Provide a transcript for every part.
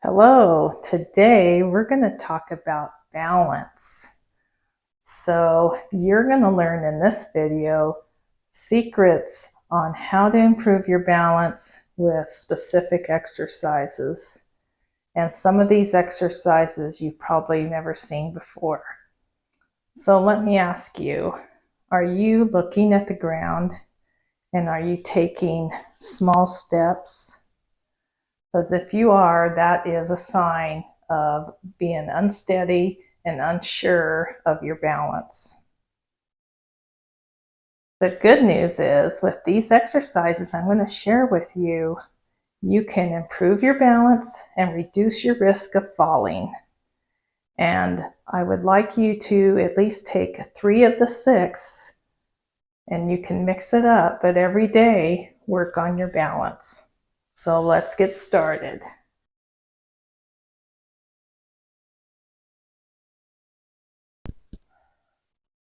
Hello, today we're going to talk about balance. So you're going to learn in this video secrets on how to improve your balance with specific exercises. And some of these exercises you've probably never seen before. So let me ask you, are you looking at the ground and are you taking small steps? Because if you are, that is a sign of being unsteady and unsure of your balance. The good news is with these exercises I'm going to share with you, you can improve your balance and reduce your risk of falling. And I would like you to at least take 3 of the 6, and you can mix it up, but every day work on your balance. So let's get started.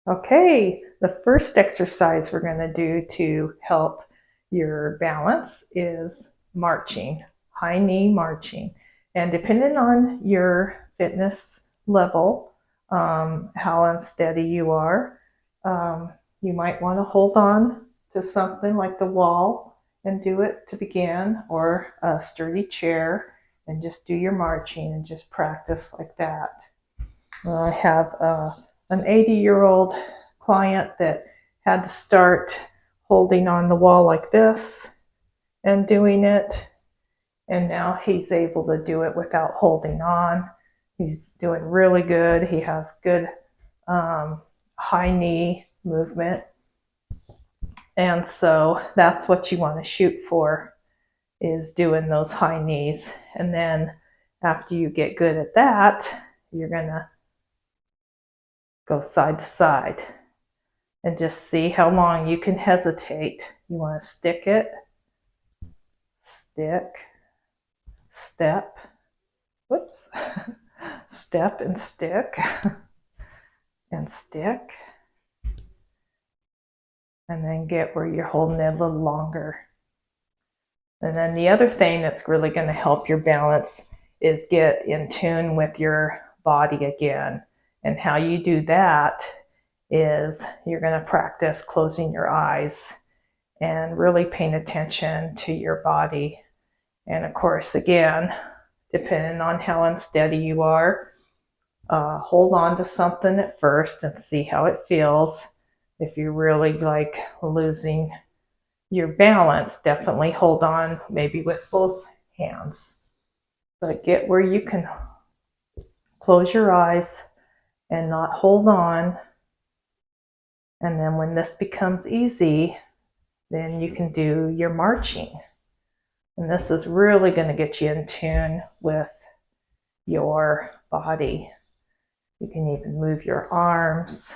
Okay, the first exercise we're going to do to help your balance is marching, high knee marching. And depending on your fitness level, how unsteady you are, you might want to hold on to something like the wall and do it to begin, or a sturdy chair and just do your marching and just practice like that. I have an 80-year-old client that had to start holding on the wall like this and doing it, and now he's able to do it without holding on. He's doing really good. He has good high knee movement, and so that's what you want to shoot for, is doing those high knees. And then after you get good at that, you're gonna go side to side and just see how long you can hesitate. You want to stick it, stick, step, whoops, step and stick, and stick, and then get where you're holding it a little longer. And then the other thing that's really going to help your balance is get in tune with your body again. And how you do that is you're going to practice closing your eyes and really paying attention to your body. And of course, again, depending on how unsteady you are, hold on to something at first and see how it feels. If you're really like losing your balance, definitely hold on, maybe with both hands. But get where you can close your eyes and not hold on. And then when this becomes easy, then you can do your marching. And this is really going to get you in tune with your body. You can even move your arms.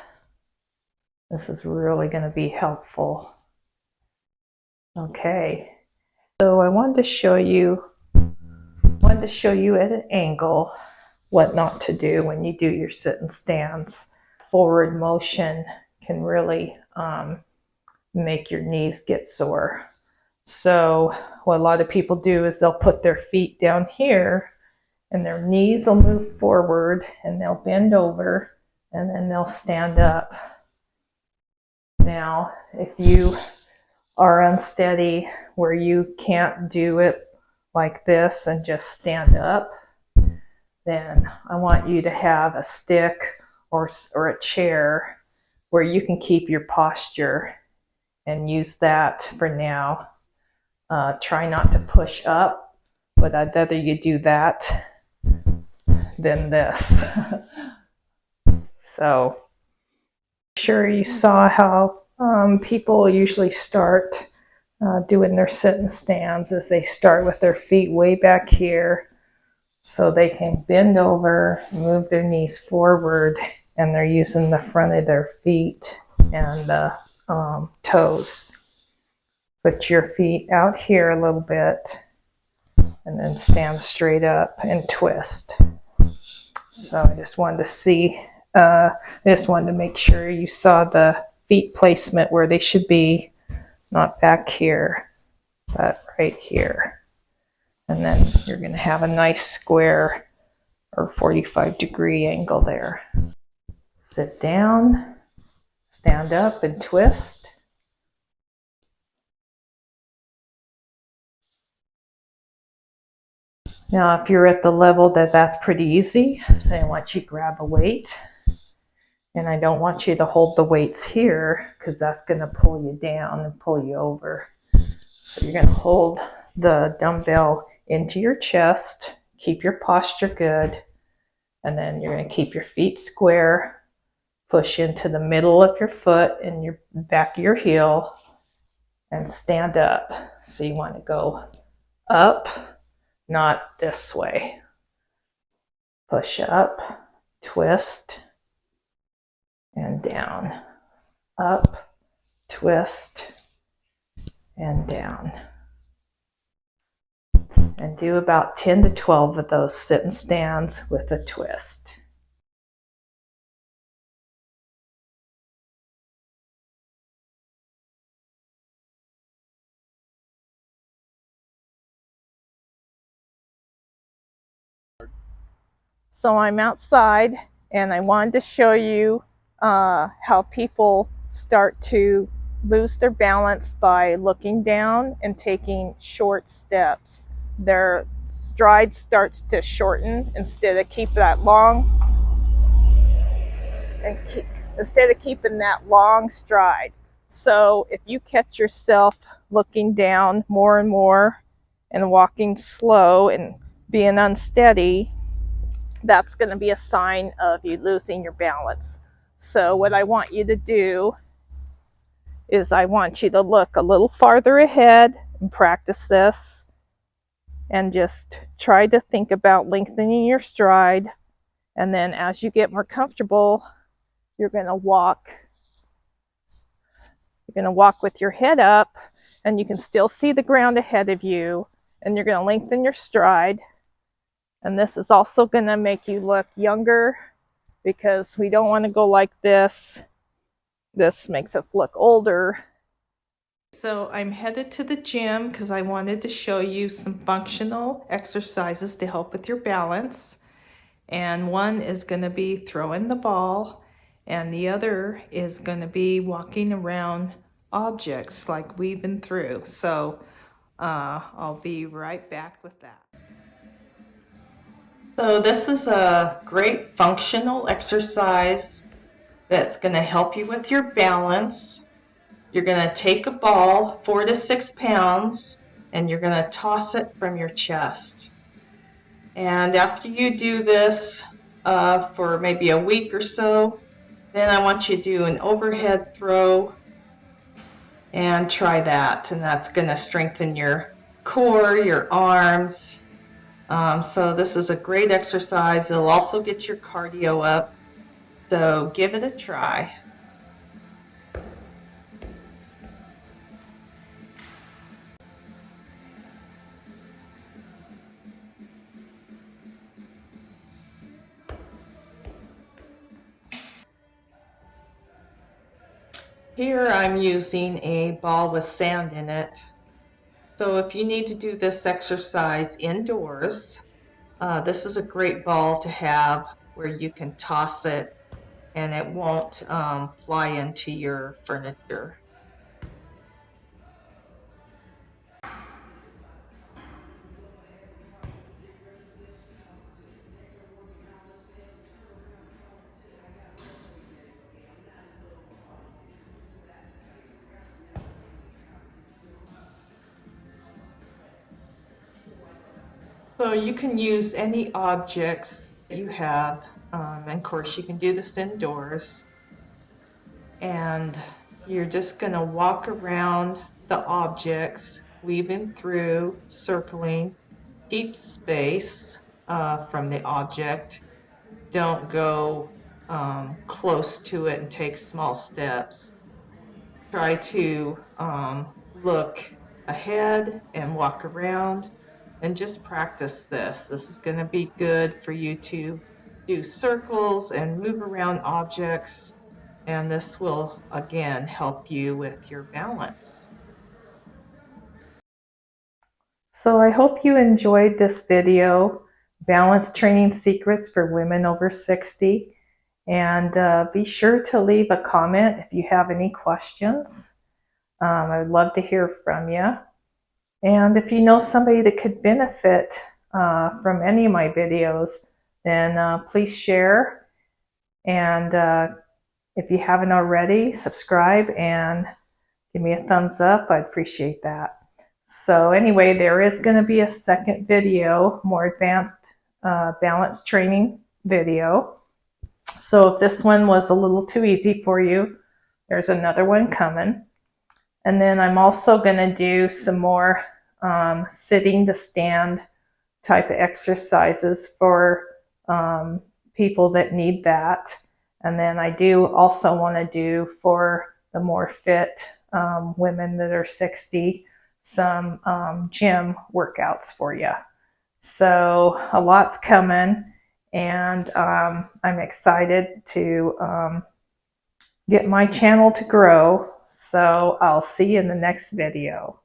This is really going to be helpful. Okay, so I wanted to show you at an angle what not to do when you do your sit and stands. Forward motion can really make your knees get sore. So what a lot of people do is they'll put their feet down here and their knees will move forward and they'll bend over and then they'll stand up. Now, if you are unsteady where you can't do it like this and just stand up, then I want you to have a stick or a chair where you can keep your posture and use that for now. Try not to push up, but I'd rather you do that than this. So, sure you saw how people usually start doing their sit and stands as they start with their feet way back here so they can bend over, move their knees forward, and they're using the front of their feet and the toes. Put your feet out here a little bit and then stand straight up and twist. So I just wanted to make sure you saw the feet placement where they should be, not back here, but right here. And then you're going to have a nice square or 45-degree angle there. Sit down, stand up and twist. Now, if you're at the level that that's pretty easy, then I want you to grab a weight. And I don't want you to hold the weights here because that's going to pull you down and pull you over. So you're going to hold the dumbbell into your chest, keep your posture good, and then you're going to keep your feet square, push into the middle of your foot and your back of your heel, and stand up. So you want to go up, not this way. Push up, twist, and down. Up, twist, and down. And do about 10 to 12 of those sit and stands with a twist. So I'm outside and I wanted to show you how people start to lose their balance by looking down and taking short steps. Their stride starts to shorten instead of keep that long and instead of keeping that long stride. So if you catch yourself looking down more and more and walking slow and being unsteady, that's going to be a sign of you losing your balance. So what I want you to do is I want you to look a little farther ahead and practice this and just try to think about lengthening your stride. And then as you get more comfortable, you're going to walk. You're going to walk with your head up and you can still see the ground ahead of you, and you're going to lengthen your stride. And this is also going to make you look younger because we don't want to go like this. This makes us look older. So I'm headed to the gym because I wanted to show you some functional exercises to help with your balance. And one is going to be throwing the ball, and the other is going to be walking around objects like weaving through. So I'll be right back with that. So this is a great functional exercise that's going to help you with your balance. You're going to take a ball, 4 to 6 pounds, and you're going to toss it from your chest. And after you do this for maybe a week or so, then I want you to do an overhead throw and try that. And that's going to strengthen your core, your arms. So this is a great exercise. It'll also get your cardio up. So give it a try. Here I'm using a ball with sand in it. So if you need to do this exercise indoors, this is a great ball to have where you can toss it and it won't fly into your furniture. So you can use any objects that you have, and of course you can do this indoors. And you're just going to walk around the objects, weaving through, circling, keep space from the object. Don't go close to it and take small steps. Try to look ahead and walk around and just practice this. This is going to be good for you to do circles and move around objects, and this will again help you with your balance. So I hope you enjoyed this video, Balance Training Secrets for Women Over 60. And be sure to leave a comment if you have any questions. I would love to hear from you. And if you know somebody that could benefit from any of my videos, then please share. And if you haven't already, subscribe and give me a thumbs up. I'd appreciate that. So anyway, there is going to be a second video, more advanced balance training video. So if this one was a little too easy for you, there's another one coming. And then I'm also going to do some more sitting to stand type of exercises for people that need that. And then I do also want to do for the more fit women that are 60, some gym workouts for you. So a lot's coming, and I'm excited to get my channel to grow. So I'll see you in the next video.